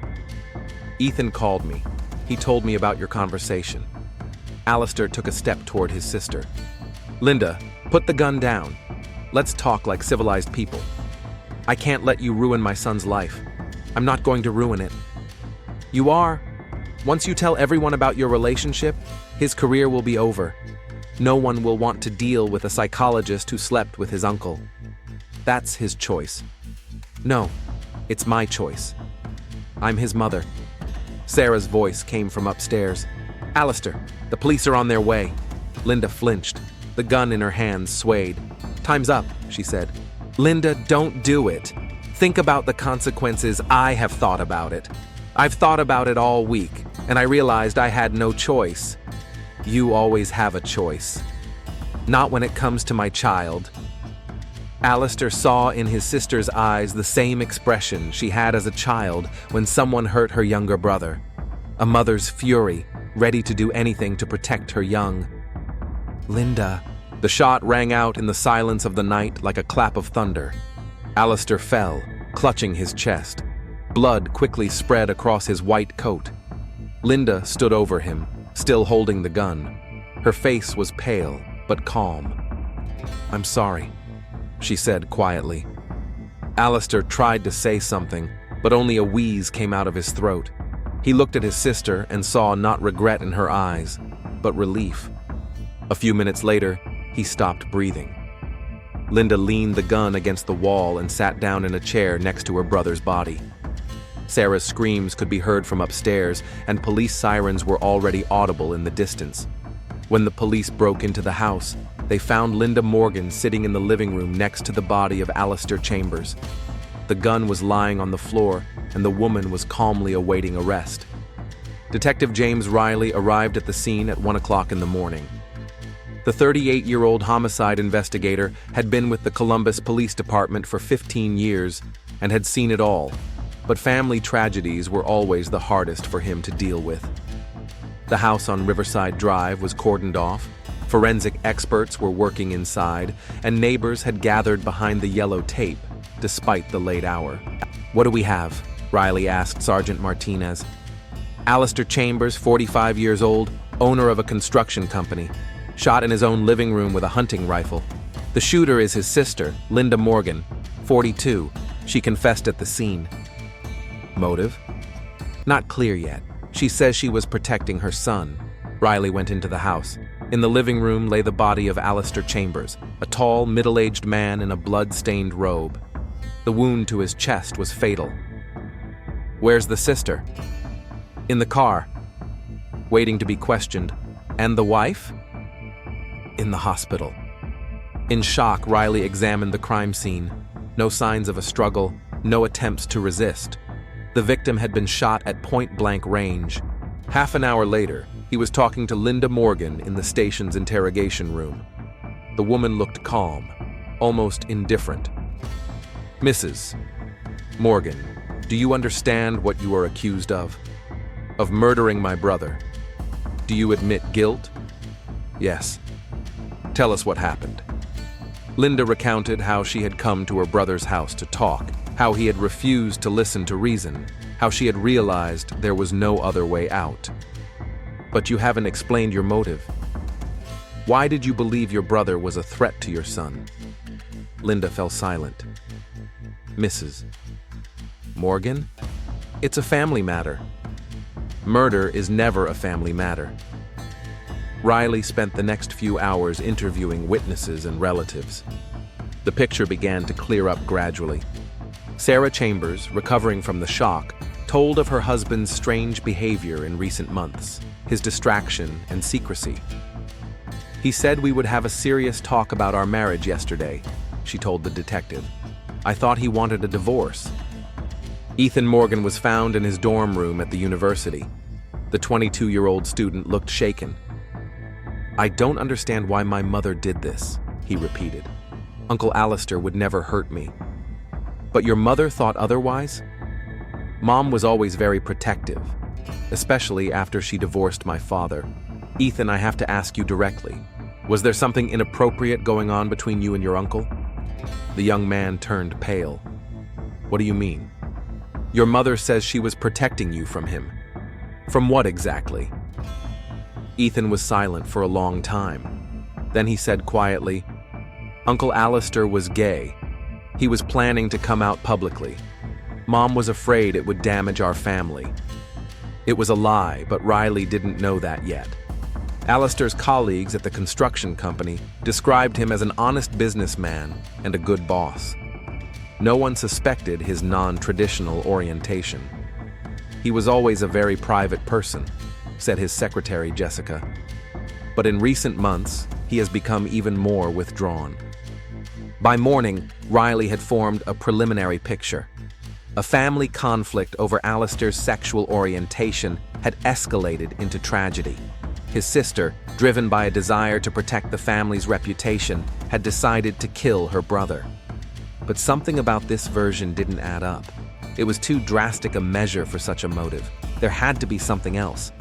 Ethan called me. He told me about your conversation. Alistair took a step toward his sister. Linda, put the gun down. Let's talk like civilized people. I can't let you ruin my son's life. I'm not going to ruin it. You are. Once you tell everyone about your relationship, his career will be over. No one will want to deal with a psychologist who slept with his uncle. That's his choice. No, it's my choice. I'm his mother. Sarah's voice came from upstairs. Alistair, the police are on their way. Linda flinched. The gun in her hands swayed. Time's up, she said. Linda, don't do it. Think about the consequences. I have thought about it. I've thought about it all week, and I realized I had no choice. You always have a choice. Not when it comes to my child. Alistair saw in his sister's eyes the same expression she had as a child when someone hurt her younger brother. A mother's fury, ready to do anything to protect her young. Linda. The shot rang out in the silence of the night like a clap of thunder. Alistair fell, clutching his chest. Blood quickly spread across his white coat. Linda stood over him, still holding the gun. Her face was pale, but calm. I'm sorry, she said quietly. Alistair tried to say something, but only a wheeze came out of his throat. He looked at his sister and saw not regret in her eyes, but relief. A few minutes later, he stopped breathing. Linda leaned the gun against the wall and sat down in a chair next to her brother's body. Sarah's screams could be heard from upstairs, and police sirens were already audible in the distance. When the police broke into the house, they found Linda Morgan sitting in the living room next to the body of Alistair Chambers. The gun was lying on the floor, and the woman was calmly awaiting arrest. Detective James Riley arrived at the scene at 1 o'clock in the morning. The 38-year-old homicide investigator had been with the Columbus Police Department for 15 years and had seen it all, but family tragedies were always the hardest for him to deal with. The house on Riverside Drive was cordoned off, forensic experts were working inside, and neighbors had gathered behind the yellow tape, despite the late hour. What do we have? Riley asked Sergeant Martinez. Alistair Chambers, 45 years old, owner of a construction company, shot in his own living room with a hunting rifle. The shooter is his sister, Linda Morgan, 42. She confessed at the scene. Motive? Not clear yet. She says she was protecting her son. Riley went into the house. In the living room lay the body of Alistair Chambers, a tall, middle-aged man in a blood-stained robe. The wound to his chest was fatal. Where's the sister? In the car, waiting to be questioned. And the wife? In the hospital. In shock, Riley examined the crime scene. No signs of a struggle, no attempts to resist. The victim had been shot at point-blank range. Half an hour later, he was talking to Linda Morgan in the station's interrogation room. The woman looked calm, almost indifferent. Mrs. Morgan, do you understand what you are accused of? Of murdering my brother. Do you admit guilt? Yes. Tell us what happened. Linda recounted how she had come to her brother's house to talk, how he had refused to listen to reason, how she had realized there was no other way out. But you haven't explained your motive. Why did you believe your brother was a threat to your son? Linda fell silent. Mrs. Morgan? It's a family matter. Murder is never a family matter. Riley spent the next few hours interviewing witnesses and relatives. The picture began to clear up gradually. Sarah Chambers, recovering from the shock, told of her husband's strange behavior in recent months, his distraction and secrecy. He said we would have a serious talk about our marriage yesterday, she told the detective. I thought he wanted a divorce. Ethan Morgan was found in his dorm room at the university. The 22-year-old student looked shaken. I don't understand why my mother did this, he repeated. Uncle Alistair would never hurt me. But your mother thought otherwise? Mom was always very protective, especially after she divorced my father. Ethan, I have to ask you directly. Was there something inappropriate going on between you and your uncle? The young man turned pale. What do you mean? Your mother says she was protecting you from him. From what exactly? Ethan was silent for a long time. Then he said quietly, Uncle Alistair was gay. He was planning to come out publicly. Mom was afraid it would damage our family. It was a lie, but Riley didn't know that yet. Alistair's colleagues at the construction company described him as an honest businessman and a good boss. No one suspected his non-traditional orientation. He was always a very private person, said his secretary Jessica. But in recent months, he has become even more withdrawn. By morning, Riley had formed a preliminary picture. A family conflict over Alistair's sexual orientation had escalated into tragedy. His sister, driven by a desire to protect the family's reputation, had decided to kill her brother. But something about this version didn't add up. It was too drastic a measure for such a motive. There had to be something else.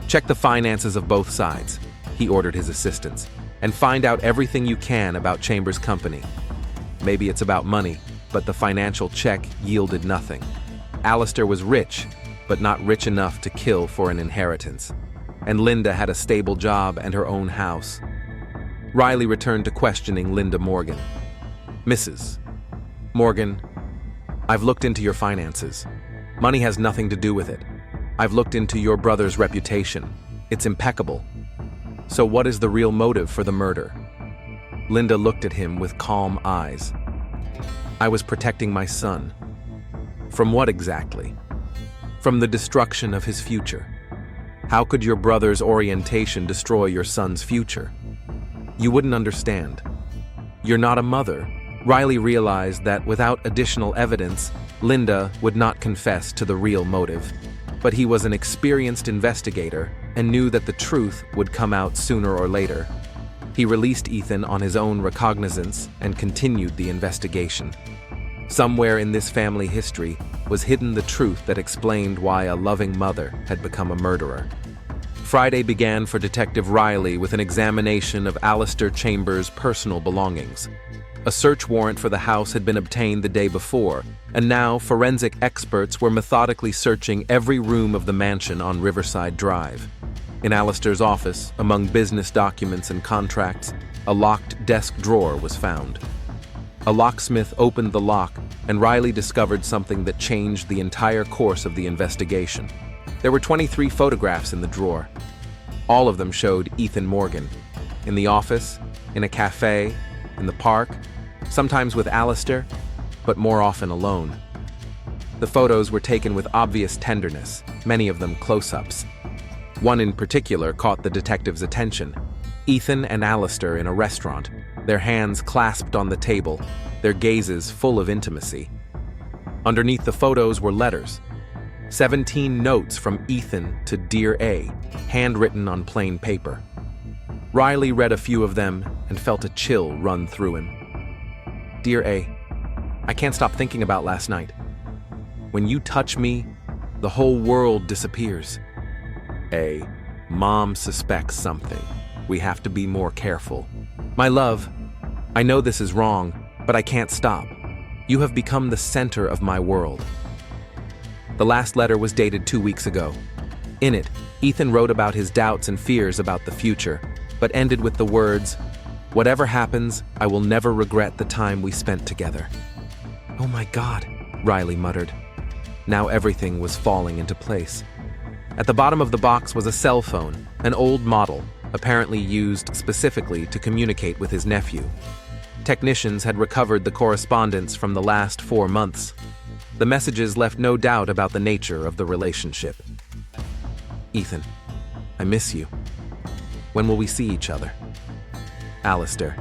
Check the finances of both sides, he ordered his assistants, and find out everything you can about Chambers' company. Maybe it's about money, but the financial check yielded nothing. Alistair was rich, but not rich enough to kill for an inheritance. And Linda had a stable job and her own house. Riley returned to questioning Linda Morgan. Mrs. Morgan, I've looked into your finances. Money has nothing to do with it. I've looked into your brother's reputation. It's impeccable. So what is the real motive for the murder? Linda looked at him with calm eyes. I was protecting my son. From what exactly? From the destruction of his future. How could your brother's orientation destroy your son's future? You wouldn't understand. You're not a mother. Riley realized that without additional evidence, Linda would not confess to the real motive. But he was an experienced investigator and knew that the truth would come out sooner or later. He released Ethan on his own recognizance and continued the investigation. Somewhere in this family history was hidden the truth that explained why a loving mother had become a murderer. Friday began for Detective Riley with an examination of Alistair Chambers' personal belongings. A search warrant for the house had been obtained the day before, and now forensic experts were methodically searching every room of the mansion on Riverside Drive. In Alistair's office, among business documents and contracts, a locked desk drawer was found. A locksmith opened the lock, and Riley discovered something that changed the entire course of the investigation. There were 23 photographs in the drawer. All of them showed Ethan Morgan. In the office, in a cafe, in the park, sometimes with Alistair, but more often alone. The photos were taken with obvious tenderness, many of them close-ups. One in particular caught the detective's attention. Ethan and Alistair in a restaurant, their hands clasped on the table, their gazes full of intimacy. Underneath the photos were letters. 17 notes from Ethan to Dear A, handwritten on plain paper. Riley read a few of them and felt a chill run through him. Dear A, I can't stop thinking about last night. When you touch me, the whole world disappears. A, Mom suspects something. We have to be more careful. My love, I know this is wrong, but I can't stop. You have become the center of my world. The last letter was dated 2 weeks ago. In it, Ethan wrote about his doubts and fears about the future. but ended with the words, "Whatever happens, I will never regret the time we spent together." "Oh my God," Riley muttered. Now everything was falling into place. At the bottom of the box was a cell phone, an old model, apparently used specifically to communicate with his nephew. Technicians had recovered the correspondence from the last 4 months. The messages left no doubt about the nature of the relationship. "Ethan, I miss you. When will we see each other?" "Alistair,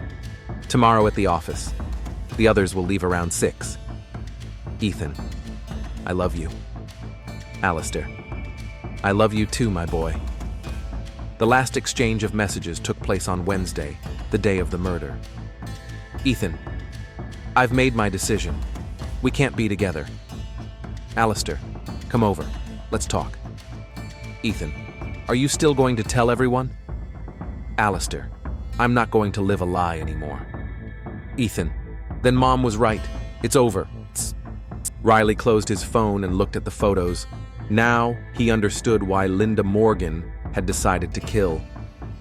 tomorrow at the office. The others will leave around 6. "Ethan, I love you." "Alistair, I love you too, my boy." The last exchange of messages took place on Wednesday, the day of the murder. "Ethan, I've made my decision. We can't be together." "Alistair, come over. Let's talk." "Ethan, are you still going to tell everyone?" "Alistair, I'm not going to live a lie anymore." "Ethan, then Mom was right. It's over." Riley closed his phone and looked at the photos. Now he understood why Linda Morgan had decided to kill.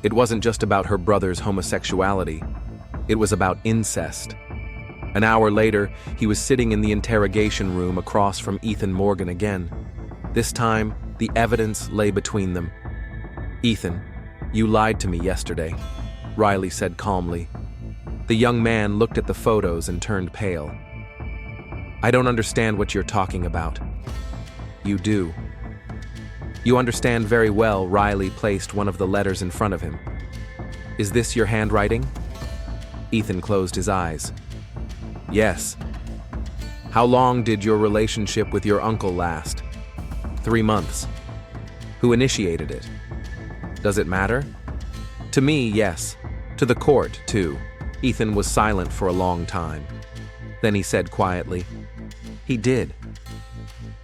It wasn't just about her brother's homosexuality. It was about incest. An hour later, he was sitting in the interrogation room across from Ethan Morgan again. This time, the evidence lay between them. "Ethan, you lied to me yesterday," Riley said calmly. The young man looked at the photos and turned pale. "I don't understand what you're talking about." "You do." "You understand very well." Riley placed one of the letters in front of him. "Is this your handwriting?" Ethan closed his eyes. "Yes." "How long did your relationship with your uncle last?" 3 months. "Who initiated it?" "Does it matter?" "To me, yes. To the court, too." Ethan was silent for a long time. Then he said quietly, "He did."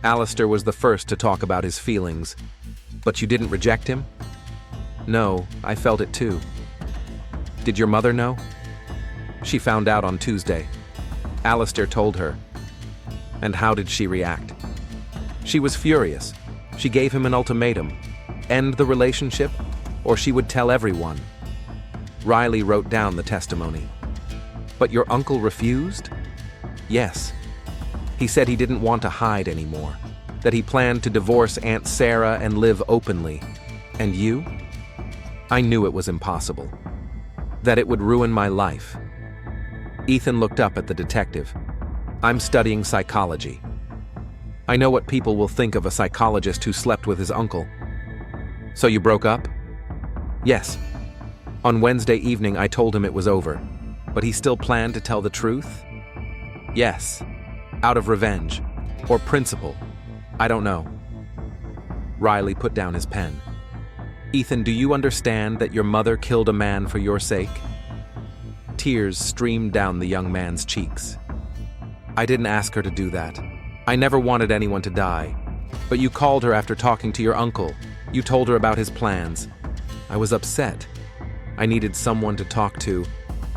Alistair was the first to talk about his feelings. "But you didn't reject him?" "No, I felt it too." "Did your mother know?" "She found out on Tuesday. Alistair told her." "And how did she react?" "She was furious. She gave him an ultimatum. End the relationship, or she would tell everyone." Riley wrote down the testimony. "But your uncle refused?" "Yes. He said he didn't want to hide anymore, that he planned to divorce Aunt Sarah and live openly. And you?" "I knew it was impossible. That it would ruin my life." Ethan looked up at the detective. "I'm studying psychology. I know what people will think of a psychologist who slept with his uncle." "So you broke up?" "Yes. On Wednesday evening I told him it was over, but he still planned to tell the truth?" "Yes. Out of revenge. Or principle. I don't know." Riley put down his pen. "Ethan, do you understand that your mother killed a man for your sake?" Tears streamed down the young man's cheeks. "I didn't ask her to do that. I never wanted anyone to die. But you called her after talking to your uncle. You told her about his plans. I was upset. I needed someone to talk to,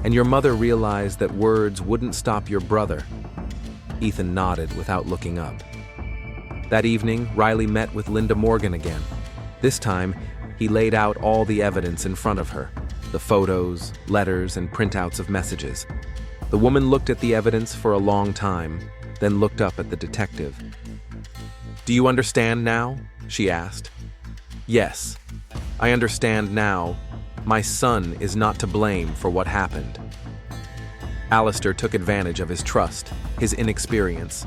and your mother realized that words wouldn't stop your brother." Ethan nodded without looking up. That evening, Riley met with Linda Morgan again. This time, he laid out all the evidence in front of her, the photos, letters, and printouts of messages. The woman looked at the evidence for a long time, then looked up at the detective. "Do you understand now?" she asked. "Yes, I understand now. My son is not to blame for what happened." Alistair took advantage of his trust, his inexperience.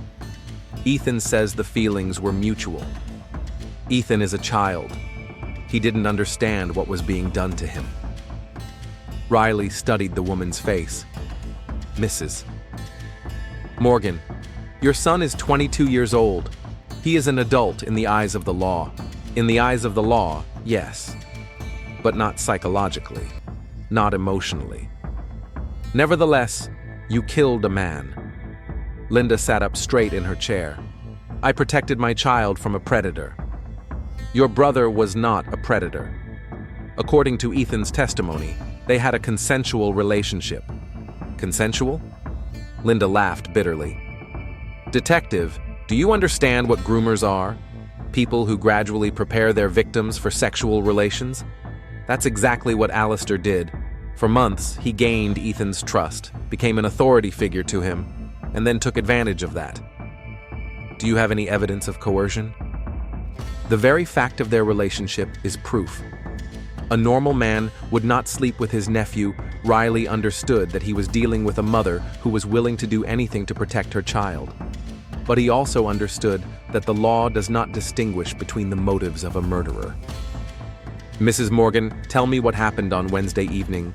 Ethan says the feelings were mutual. Ethan is a child. He didn't understand what was being done to him. Riley studied the woman's face. "Mrs. Morgan, your son is 22 years old. He is an adult in the eyes of the law. In the eyes of the law, yes. But not psychologically, not emotionally. Nevertheless, you killed a man." Linda sat up straight in her chair. "I protected my child from a predator." "Your brother was not a predator. According to Ethan's testimony, they had a consensual relationship." "Consensual?" Linda laughed bitterly. "Detective, do you understand what groomers are? People who gradually prepare their victims for sexual relations? That's exactly what Alistair did. For months, he gained Ethan's trust, became an authority figure to him, and then took advantage of that. Do you have any evidence of coercion? The very fact of their relationship is proof. A normal man would not sleep with his nephew. Riley understood that he was dealing with a mother who was willing to do anything to protect her child. But he also understood that the law does not distinguish between the motives of a murderer. Mrs. Morgan, tell me what happened on Wednesday evening.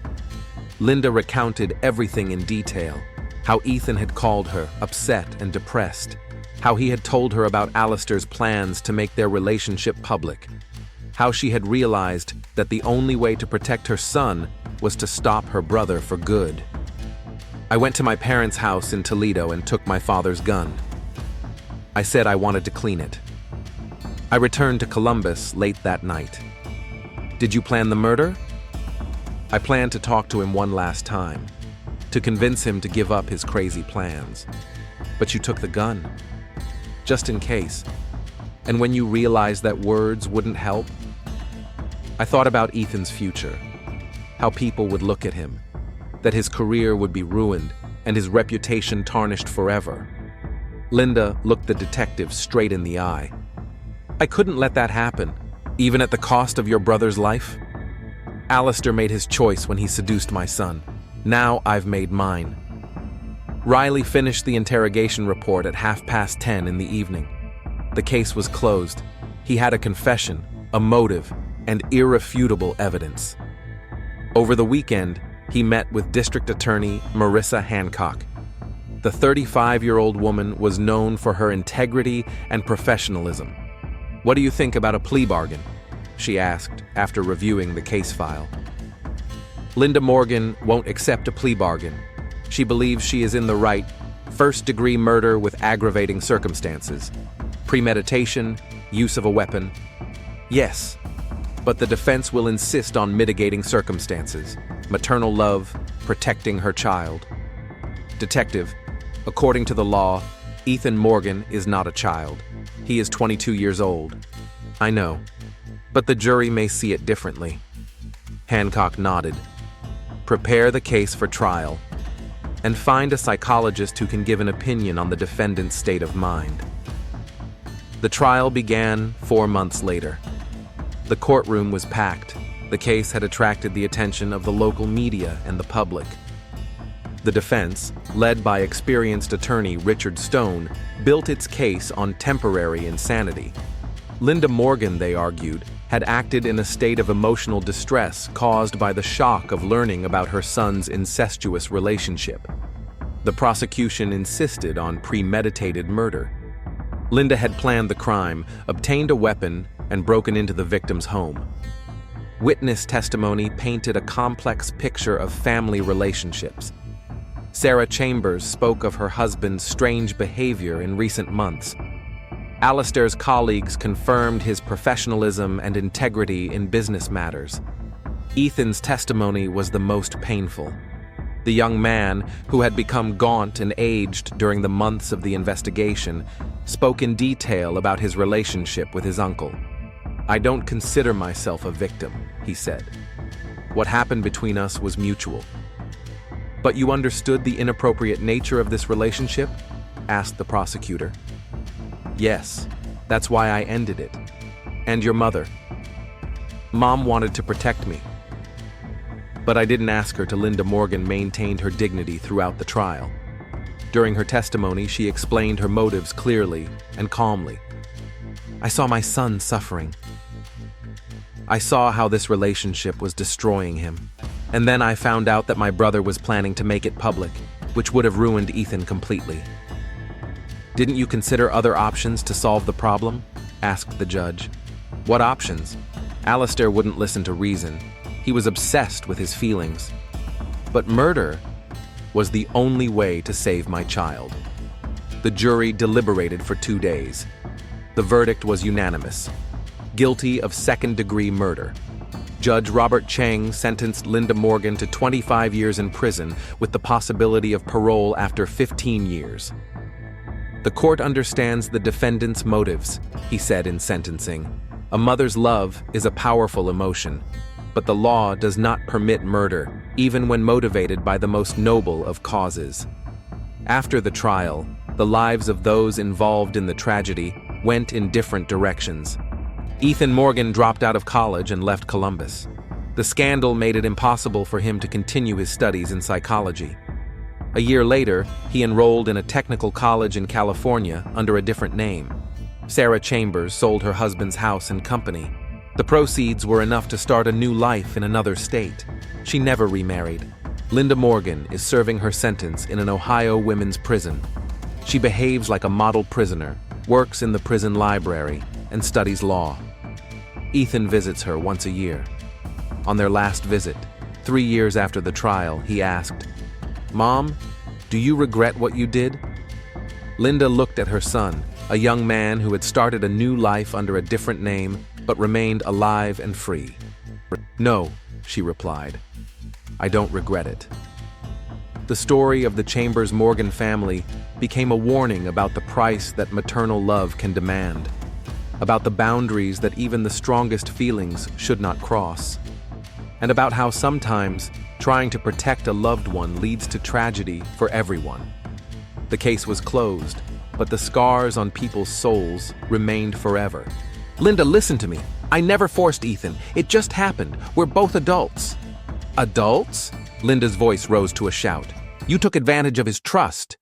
Linda recounted everything in detail, how Ethan had called her, upset and depressed, how he had told her about Alistair's plans to make their relationship public, how she had realized that the only way to protect her son was to stop her brother for good. I went to my parents' house in Toledo and took my father's gun. I said I wanted to clean it. I returned to Columbus late that night. Did you plan the murder? I planned to talk to him one last time, to convince him to give up his crazy plans. But you took the gun, just in case. And when you realized that words wouldn't help, I thought about Ethan's future, how people would look at him, that his career would be ruined and his reputation tarnished forever. Linda looked the detective straight in the eye. I couldn't let that happen, even at the cost of your brother's life. Alistair made his choice when he seduced my son. Now I've made mine. Riley finished the interrogation report at 10:30 in the evening. The case was closed. He had a confession, a motive, and irrefutable evidence. Over the weekend, he met with District Attorney Marissa Hancock. The 35-year-old woman was known for her integrity and professionalism. What do you think about a plea bargain? She asked after reviewing the case file. Linda Morgan won't accept a plea bargain. She believes she is in the right. First-degree murder with aggravating circumstances. Premeditation, use of a weapon. Yes, but the defense will insist on mitigating circumstances. Maternal love, protecting her child. Detective, according to the law, Ethan Morgan is not a child. He is 22 years old. I know, but the jury may see it differently. Hancock nodded. Prepare the case for trial, and find a psychologist who can give an opinion on the defendant's state of mind. The trial began 4 months later. The courtroom was packed. The case had attracted the attention of the local media and the public. The defense, led by experienced attorney Richard Stone, built its case on temporary insanity. Linda Morgan, they argued, had acted in a state of emotional distress caused by the shock of learning about her son's incestuous relationship. The prosecution insisted on premeditated murder. Linda had planned the crime, obtained a weapon, and broken into the victim's home. Witness testimony painted a complex picture of family relationships. Sarah Chambers spoke of her husband's strange behavior in recent months. Alistair's colleagues confirmed his professionalism and integrity in business matters. Ethan's testimony was the most painful. The young man, who had become gaunt and aged during the months of the investigation, spoke in detail about his relationship with his uncle. I don't consider myself a victim, he said. What happened between us was mutual. But you understood the inappropriate nature of this relationship? Asked the prosecutor. Yes, that's why I ended it. And your mother? Mom wanted to protect me. But I didn't ask her to. Linda Morgan maintained her dignity throughout the trial. During her testimony, she explained her motives clearly and calmly. I saw my son suffering. I saw how this relationship was destroying him. And then I found out that my brother was planning to make it public, which would have ruined Ethan completely. Didn't you consider other options to solve the problem? Asked the judge. What options? Alistair wouldn't listen to reason. He was obsessed with his feelings. But murder was the only way to save my child. The jury deliberated for 2 days. The verdict was unanimous. Guilty of second-degree murder. Judge Robert Chang sentenced Linda Morgan to 25 years in prison with the possibility of parole after 15 years. The court understands the defendant's motives, he said in sentencing. A mother's love is a powerful emotion. but the law does not permit murder, even when motivated by the most noble of causes. After the trial, the lives of those involved in the tragedy went in different directions. Ethan Morgan dropped out of college and left Columbus. The scandal made it impossible for him to continue his studies in psychology. A year later, he enrolled in a technical college in California under a different name. Sarah Chambers sold her husband's house and company. The proceeds were enough to start a new life in another state. She never remarried. Linda Morgan is serving her sentence in an Ohio women's prison. She behaves like a model prisoner, works in the prison library, and studies law. Ethan visits her once a year. On their last visit, 3 years after the trial, he asked, "Mom, do you regret what you did?" Linda looked at her son, a young man who had started a new life under a different name, but remained alive and free. "No," she replied. "I don't regret it." The story of the Chambers-Morgan family became a warning about the price that maternal love can demand, about the boundaries that even the strongest feelings should not cross, and about how sometimes trying to protect a loved one leads to tragedy for everyone. The case was closed, but the scars on people's souls remained forever. "Linda, listen to me. I never forced Ethan. It just happened. We're both adults." "Adults?" Linda's voice rose to a shout. "You took advantage of his trust.